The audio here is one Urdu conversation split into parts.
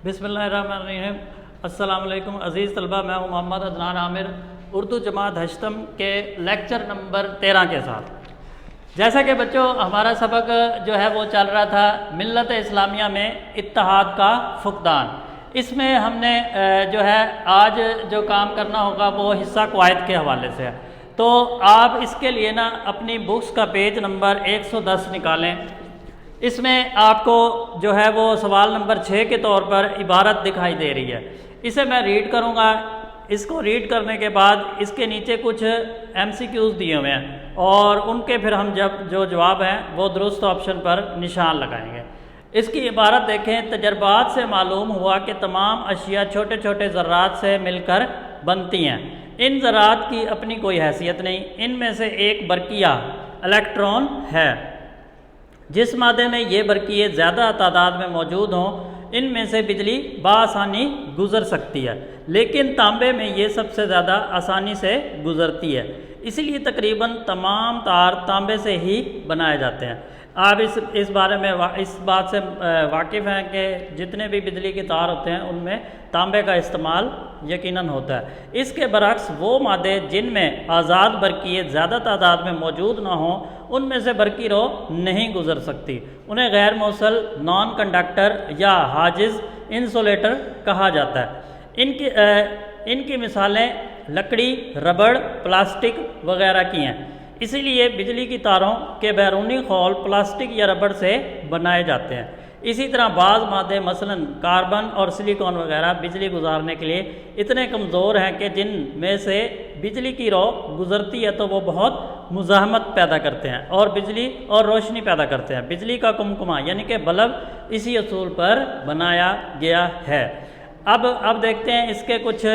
بسم اللہ الرحمن الرحیم۔ السلام علیکم عزیز طلبہ، میں ہوں محمد عدنان عامر، اردو جماعت ہشتم کے لیکچر نمبر 13 کے ساتھ۔ جیسا کہ بچوں ہمارا سبق جو ہے وہ چل رہا تھا ملت اسلامیہ میں اتحاد کا فقدان۔ اس میں ہم نے جو ہے آج جو کام کرنا ہوگا وہ حصہ قواعد کے حوالے سے ہے۔ تو آپ اس کے لیے نا اپنی بکس کا پیج نمبر 110 نکالیں۔ اس میں آپ کو جو ہے وہ سوال نمبر 6 کے طور پر عبارت دکھائی دے رہی ہے۔ اسے میں ریڈ کروں گا۔ اس کو ریڈ کرنے کے بعد اس کے نیچے کچھ MCQs دیے ہوئے ہیں اور ان کے پھر ہم جو جواب ہیں وہ درست آپشن پر نشان لگائیں گے۔ اس کی عبارت دیکھیں۔ تجربات سے معلوم ہوا کہ تمام اشیاء چھوٹے چھوٹے ذرات سے مل کر بنتی ہیں۔ ان ذرات کی اپنی کوئی حیثیت نہیں۔ ان میں سے ایک برقیہ الیکٹران ہے۔ جس مادے میں یہ برقیے زیادہ تعداد میں موجود ہوں ان میں سے بجلی بآسانی گزر سکتی ہے، لیکن تانبے میں یہ سب سے زیادہ آسانی سے گزرتی ہے۔ اسی لیے تقریباً تمام تار تانبے سے ہی بنائے جاتے ہیں۔ آپ اس بارے میں اس بات سے واقف ہیں کہ جتنے بھی بجلی کے تار ہوتے ہیں ان میں تانبے کا استعمال یقیناً ہوتا ہے۔ اس کے برعکس وہ مادے جن میں آزاد برقیے زیادہ تعداد میں موجود نہ ہوں ان میں سے برقی رو نہیں گزر سکتی۔ انہیں غیر موصل، نان کنڈکٹر یا حاجز انسولیٹر کہا جاتا ہے۔ ان کی مثالیں لکڑی، ربڑ، پلاسٹک وغیرہ کی ہیں۔ اسی لیے بجلی کی تاروں کے بیرونی خول پلاسٹک یا ربڑ سے بنائے جاتے ہیں۔ اسی طرح بعض مادے مثلاً کاربن اور سلیکون وغیرہ بجلی گزارنے کے لیے اتنے کمزور ہیں کہ جن میں سے بجلی کی رو گزرتی ہے تو وہ بہت مزاحمت پیدا کرتے ہیں اور بجلی اور روشنی پیدا کرتے ہیں۔ بجلی کا کمکمہ یعنی کہ بلب اسی اصول پر بنایا گیا ہے۔ اب دیکھتے ہیں اس کے کچھ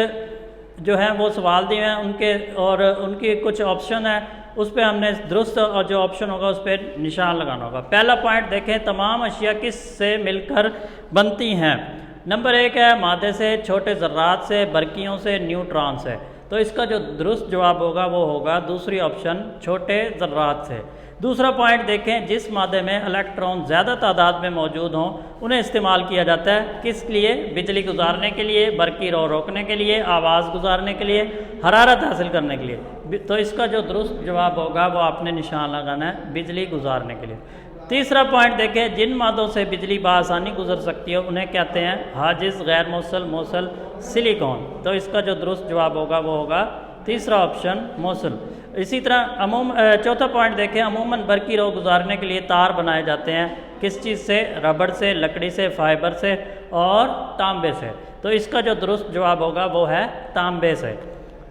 جو ہیں وہ سوال دیے ہیں ان کے کچھ آپشن ہیں، اس پہ ہم نے درست اور جو آپشن ہوگا اس پہ نشان لگانا ہوگا۔ پہلا پوائنٹ دیکھیں، تمام اشیاء کس سے مل کر بنتی ہیں؟ نمبر 1 ہے مادے سے، چھوٹے ذرات سے، برقیوں سے، نیوٹران سے۔ تو اس کا جو درست جواب ہوگا وہ ہوگا دوسری آپشن، چھوٹے ذرات سے۔ دوسرا پوائنٹ دیکھیں، جس مادے میں الیکٹران زیادہ تعداد میں موجود ہوں انہیں استعمال کیا جاتا ہے کس لیے؟ بجلی گزارنے کے لیے، برقی رو روکنے کے لیے، آواز گزارنے کے لیے، حرارت حاصل کرنے کے لیے۔ تو اس کا جو درست جواب ہوگا وہ آپ نے نشان لگانا ہے بجلی گزارنے کے لیے۔ تیسرا پوائنٹ دیکھیں، جن مادوں سے بجلی بآسانی گزر سکتی ہے انہیں کہتے ہیں حاجز، غیر موصل، موصل، سلیکون۔ تو اس کا جو درست جواب ہوگا وہ ہوگا تیسرا آپشن، موصل۔ اسی طرح چوتھا پوائنٹ دیکھیں، عموماً برقی رو گزارنے کے لیے تار بنائے جاتے ہیں کس چیز سے؟ ربڑ سے، لکڑی سے، فائبر سے اور تانبے سے۔ تو اس کا جو درست جواب ہوگا وہ ہے تانبے سے۔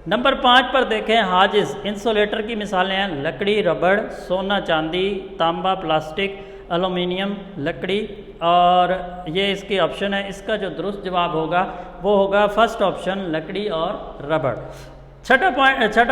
نمبر 5 پر دیکھیں، حاجز انسولیٹر کی مثالیں ہیں لکڑی، ربڑ، سونا، چاندی، تانبا، پلاسٹک، ایلومینیم، لکڑی، اور یہ اس کی آپشن ہے۔ اس کا جو درست جواب ہوگا وہ ہوگا فرسٹ آپشن، لکڑی اور ربڑ۔ چھٹا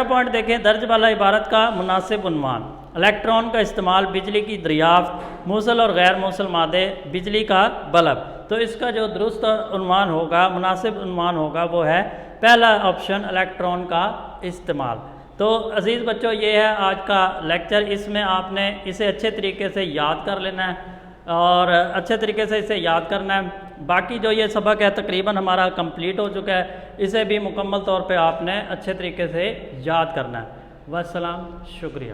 پوائنٹ دیکھیں، درج والا عبارت کا مناسب عنوان۔ الیکٹران کا استعمال، بجلی کی دریافت، موصل اور غیر موصل مادے، بجلی کا بلب۔ تو اس کا جو درست عنوان ہوگا، مناسب عنوان ہوگا وہ ہے پہلا آپشن، الیکٹران کا استعمال۔ تو عزیز بچوں یہ ہے آج کا لیکچر۔ اس میں آپ نے اسے اچھے طریقے سے یاد کر لینا ہے اور اچھے طریقے سے اسے یاد کرنا ہے۔ باقی جو یہ سبق ہے تقریباً ہمارا کمپلیٹ ہو چکا ہے، اسے بھی مکمل طور پہ آپ نے اچھے طریقے سے یاد کرنا ہے۔ والسلام، شکریہ۔